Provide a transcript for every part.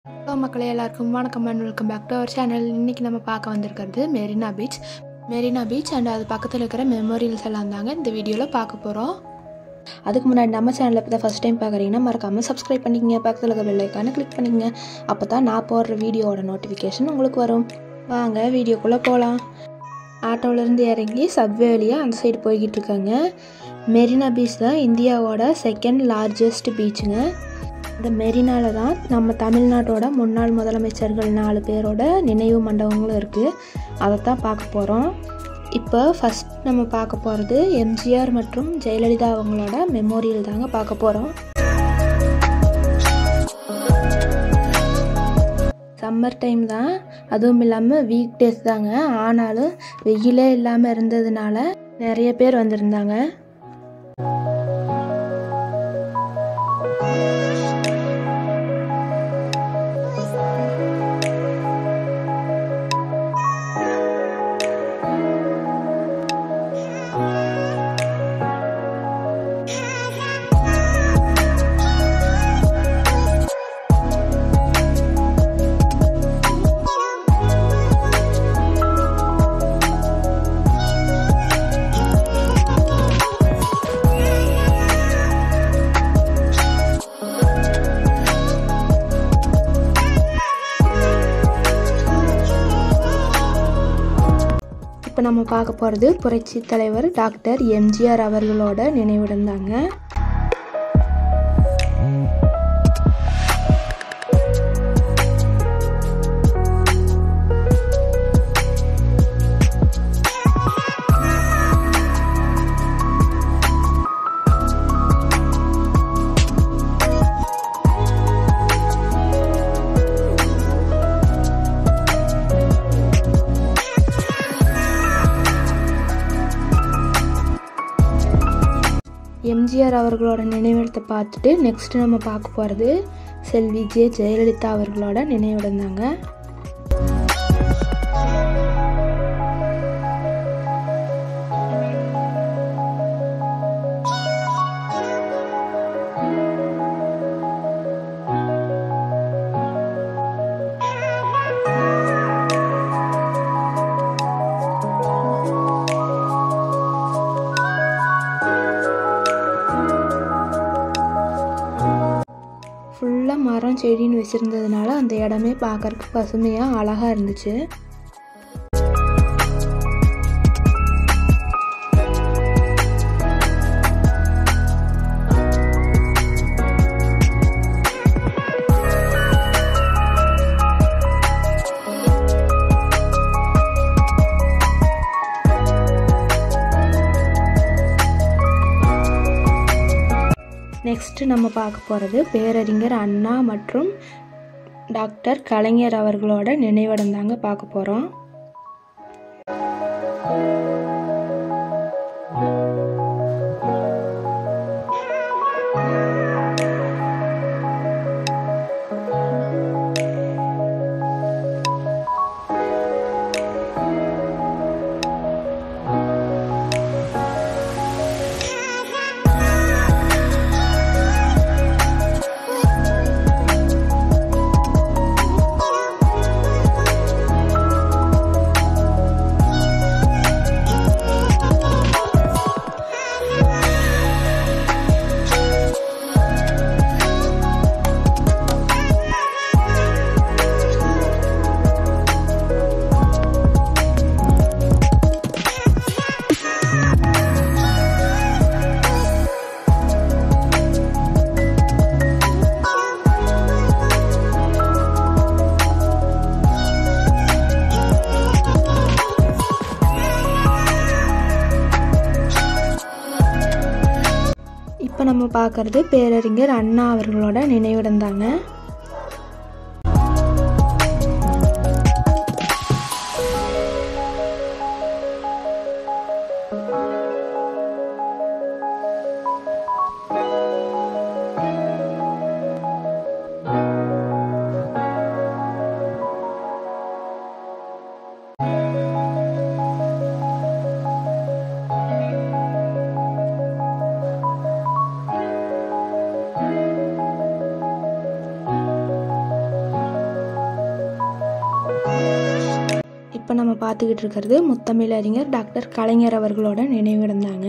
Hello மக்களே, எல்லாருக்கும் வணக்கம் and welcome back to our channel. இன்றைக்கி நம்ம பார்க்க வந்திருக்கிறது மெரினா பீச் அண்ட் அது பக்கத்தில் இருக்கிற மெமோரியல்ஸ் எல்லாம் தாங்க இந்த வீடியோவில் பார்க்க போகிறோம். அதுக்கு முன்னாடி நம்ம சேனலில் இப்போ தான் ஃபஸ்ட் டைம் பார்க்குறீங்கன்னா மறக்காமல் சப்ஸ்கிரைப் பண்ணிக்கங்க, பக்கத்தில் இருக்கிற பெல் ஐக்கானை கிளிக் பண்ணிக்கங்க. அப்போ தான் நான் போடுற வீடியோவோட நோட்டிஃபிகேஷன் உங்களுக்கு வரும். வாங்க வீடியோக்குள்ளே போகலாம். ஆட்டோவிலேருந்து இறங்கி சப்வே வழியாக அந்த சைடு போய்கிட்டு இருக்காங்க. மெரினா பீச் தான் இந்தியாவோட செகண்ட் லார்ஜஸ்ட் பீச்சுங்க. இந்த மெரினாவில் தான் நம்ம தமிழ்நாட்டோட முன்னாள் முதலமைச்சர்கள் 4 பேரோட நினைவு மண்டபங்களும் இருக்குது. அதைத்தான் பார்க்க போகிறோம். இப்போ ஃபஸ்ட் நம்ம பார்க்க போகிறது எம்ஜிஆர் மற்றும் ஜெயலலிதா அவங்களோட மெமோரியல் தாங்க பார்க்க போகிறோம். சம்மர் டைம் தான், அதுவும் இல்லாமல் வீக் டேஸ் தாங்க. ஆனாலும் வெயிலே இல்லாமல் இருந்ததுனால நிறைய பேர் வந்திருந்தாங்க. இப்போ நம்ம பார்க்க போகிறது புரட்சி தலைவர் டாக்டர் எம்ஜிஆர் அவர்களோட நினைவிடம் தாங்க. எம்ஜிஆர் அவர்களோட நினைவிடத்தை பார்த்துட்டு நெக்ஸ்ட்டு நம்ம பார்க்க போகிறது செல்வி ஜெயலலிதா அவர்களோட நினைவிடம் தாங்க. ஃபுல்லாக மரம் செடின்னு வச்சுருந்ததுனால அந்த இடமே பார்க்கறதுக்கு பசுமையாக அழகாக இருந்துச்சு. நெக்ஸ்ட்டு நம்ம பார்க்க போகிறது பேரறிஞர் அண்ணா மற்றும் டாக்டர் கலைஞர் அவர்களோட நினைவிடம் தாங்க பார்க்க போகிறோம். இப்போ நம்ம பார்க்குறது பேரறிஞர் அண்ணா அவர்களோட நினைவிடம் தாங்க. இப்போ நம்ம பார்த்துக்கிட்டு இருக்கிறது முத்தமிழ் அறிஞர் டாக்டர் கலைஞர் அவர்களோட நினைவிடம் தாங்க.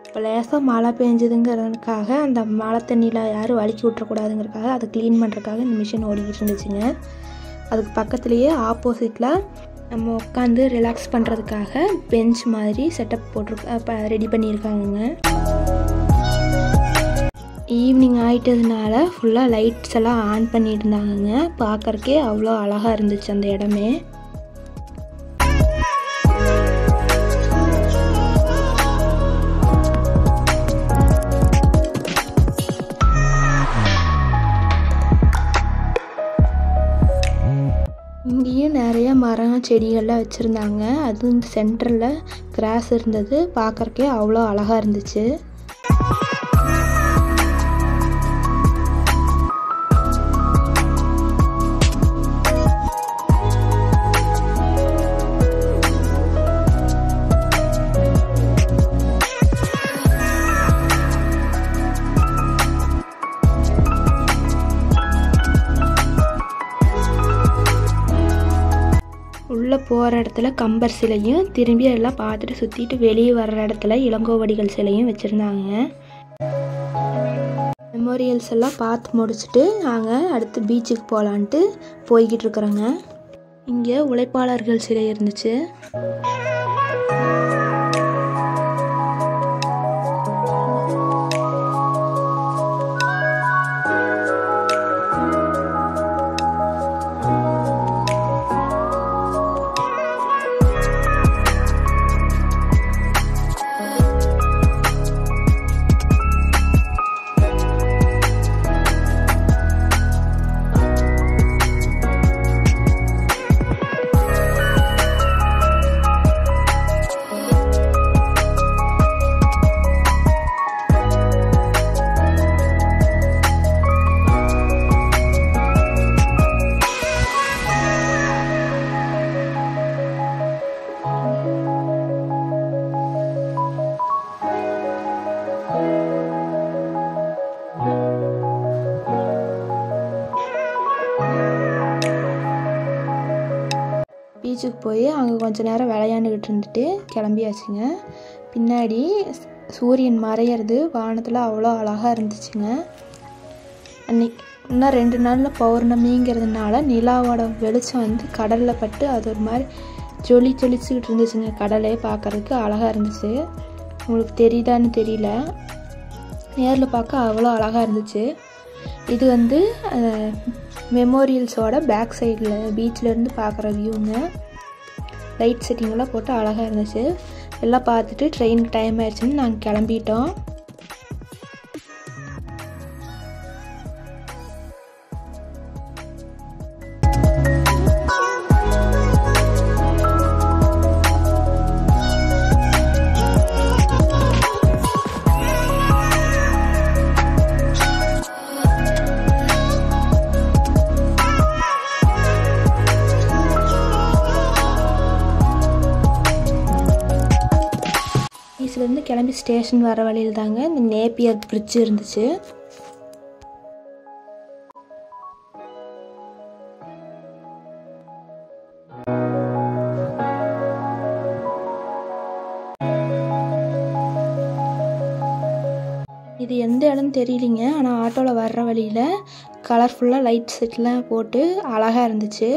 இப்போ லேசாக மழை பெஞ்சதுங்கிறதுக்காக அந்த மழை தண்ணியில் யாரும் வலிக்கி விட்டுறக்கூடாதுங்கிறதுக்காக அதை க்ளீன் பண்ணுறதுக்காக இந்த மிஷின் ஓடிக்கிட்டு இருந்துச்சுங்க. அதுக்கு பக்கத்துலேயே ஆப்போசிட்டில் நம்ம உட்காந்து ரிலாக்ஸ் பண்ணுறதுக்காக பெஞ்ச் மாதிரி செட்டப் ரெடி பண்ணியிருக்காங்கங்க. ஈவினிங் ஆகிட்டதுனால ஃபுல்லாக லைட்ஸ் எல்லாம் ஆன் பண்ணியிருந்தாங்கங்க. பார்க்குறக்கே அவ்வளோ அழகாக இருந்துச்சு அந்த இடமே. இங்கேயும் நிறைய மரம் செடிகள்லாம் வச்சுருந்தாங்க. அதுவும் சென்டரில் கிராஸ் இருந்தது. பார்க்குறக்கே அவ்வளோ அழகாக இருந்துச்சு. உள்ளே போகிற இடத்துல கம்பர் சிலையும் திரும்பி எல்லாம் பார்த்துட்டு சுற்றிட்டு வெளியே வர்ற இடத்துல இளங்கோவடிகள் சிலையும் வச்சுருந்தாங்க. மெமோரியல்ஸ் எல்லாம் பார்த்து முடிச்சுட்டு நாங்கள் அடுத்து பீச்சுக்கு போகலான்ட்டு போய்கிட்டு இருக்கிறோங்க. இங்கே உழைப்பாளர்கள் சிலை இருந்துச்சு. பீச்சுக்கு போய் அங்கே கொஞ்சம் நேரம் விளையாண்டுக்கிட்டு இருந்துட்டு கிளம்பியாச்சுங்க. பின்னாடி சூரியன் மறையிறது வானத்தில் அவ்வளோ அழகாக இருந்துச்சுங்க. அன்னைக்கு இன்னும் 2 நாளில் பௌர்ணமிங்கிறதுனால நிலாவோட வெளிச்சம் வந்து கடலில் பட்டு அது ஒரு மாதிரி ஜொலிச்சுக்கிட்டு இருந்துச்சுங்க. கடலே பார்க்குறதுக்கு அழகாக இருந்துச்சு. உங்களுக்கு தெரியுதான்னு தெரியல, நேரில் பார்க்க அவ்வளோ அழகாக இருந்துச்சு. இது வந்து மெமோரியல்ஸோட பேக் சைடில் பீச்சிலேருந்து பார்க்குற வியூங்க. லைட் செட்டிங்கெல்லாம் போட்டு அழகாக இருந்துச்சு. எல்லாம் பார்த்துட்டு ட்ரெயினுக்கு டைம் ஆயிடுச்சுன்னு நாங்கள் கிளம்பிட்டோம். பீச்சிலேருந்து கிளம்பி ஸ்டேஷன் வர வழியில் தாங்க இந்த நேப்பியர் பிரிட்ஜ் இருந்துச்சு. இது எந்த இடம்னு தெரியலிங்க, ஆனால் ஆட்டோவில் வர்ற வழியில் கலர்ஃபுல்லாக லைட் செட்லாம் போட்டு அழகாக இருந்துச்சு.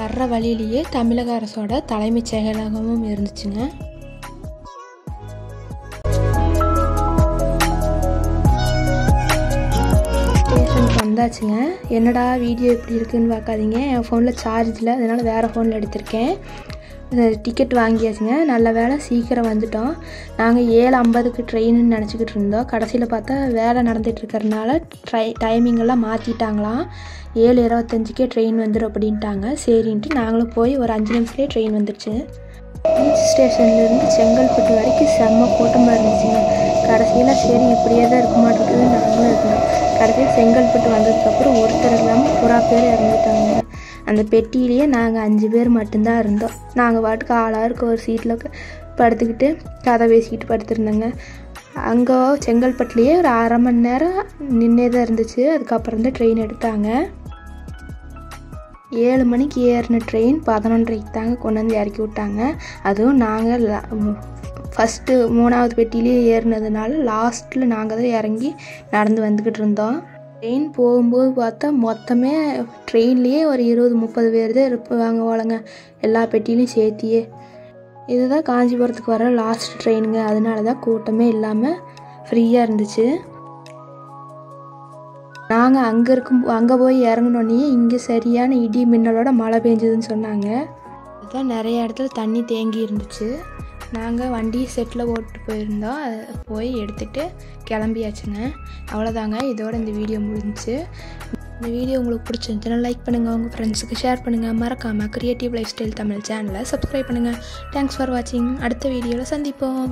வர்ற வழியிலேயே தமிழக அரசோட தலைமைச் செயலகமும் இருந்துச்சுங்க. ஸ்டேஷனுக்கு வந்தாச்சுங்க. என்னடா வீடியோ எப்படி இருக்குதுன்னு பார்க்காதீங்க, என் ஃபோனில் சார்ஜ் இல்லை, அதனால் வேறு ஃபோனில் எடுத்திருக்கேன். டிக்கெட் வாங்கியாச்சுங்க. நல்ல வேலை சீக்கிரம் வந்துட்டோம். நாங்கள் 7:50க்கு ட்ரெயின்னு நினச்சிக்கிட்டு இருந்தோம். கடைசியில் பார்த்தா வேலை நடந்துகிட்டு இருக்கிறதுனால டைமிங்கெல்லாம் மாற்றிட்டாங்களாம். 7:25க்கே ட்ரெயின் வந்துடும் அப்படின்ட்டாங்க. சரின்ட்டு நாங்களும் போய் ஒரு 5 நிமிஷத்துலேயே ட்ரெயின் வந்துடுச்சு. பீச் ஸ்டேஷன்லேருந்து செங்கல்பட்டு வரைக்கும் செம்ம கூட்டமாக இருந்துச்சுங்க. கடைசியில் சரி இப்படியே தான் இருக்க மாட்டேங்குது நாங்களும் இருக்கோம். கடைசியாக செங்கல்பட்டு வந்ததுக்கப்புறம் ஒருத்தர் இல்லாமல் புறா பேர் இறந்துட்டாங்க. அந்த பெட்டியிலேயே நாங்கள் 5 பேர் மட்டும்தான் இருந்தோம். நாங்கள் பாட்டுக்கு ஆளாருக்கு ஒரு சீட்டில் படுத்துக்கிட்டு கதை பேசிக்கிட்டு படுத்துருந்தோங்க. அங்கே செங்கல்பட்டுலேயே ஒரு 1/2 மணி நேரம் நின்னே தான் இருந்துச்சு. அதுக்கப்புறம் தான் ட்ரெயின் எடுத்தாங்க. 7 மணிக்கு ஏறின ட்ரெயின் 11:30க்கு தாங்க கொண்டு வந்து இறக்கி விட்டாங்க. அதுவும் நாங்கள் ஃபஸ்ட்டு 3வது பெட்டிலேயே ஏறினதுனால லாஸ்ட்டில் நாங்கள் தான் இறங்கி நடந்து வந்துக்கிட்டு இருந்தோம். ட்ரெயின் போகும்போது பார்த்தா மொத்தமே ட்ரெயின்லேயே ஒரு 20-30 பேர் தான் இருப்பாங்க போலங்க, எல்லா பெட்டிலையும் சேர்த்தியே. இதுதான் காஞ்சிபுரத்துக்கு வர லாஸ்ட் ட்ரெயினுங்க. அதனால தான் கூட்டமே இல்லாமல் ஃப்ரீயாக இருந்துச்சு. நாங்கள் அங்கே போய் இறங்கினோன்னே இங்கே சரியான இடி மின்னலோட மழை பெஞ்சதுன்னு சொன்னாங்க. அதுதான் நிறைய இடத்துல தண்ணி தேங்கி இருந்துச்சு. நாங்கள் வண்டி செட்டில் ஓட்டு போயிருந்தோம். அதை போய் எடுத்துகிட்டு கிளம்பியாச்சுங்க. அவ்வளோதாங்க, இதோட இந்த வீடியோ முடிஞ்சிச்சு. இந்த வீடியோ உங்களுக்கு பிடிச்சிருந்துச்சுன்னா லைக் பண்ணுங்கள், உங்கள் ஃப்ரெண்ட்ஸுக்கு ஷேர் பண்ணுங்கள். மறக்காமல் கிரியேட்டிவ் லைஃப் ஸ்டைல் தமிழ் சேனலை சப்ஸ்கிரைப் பண்ணுங்கள். தேங்க்ஸ் ஃபார் வாட்சிங். அடுத்த வீடியோவில் சந்திப்போம்.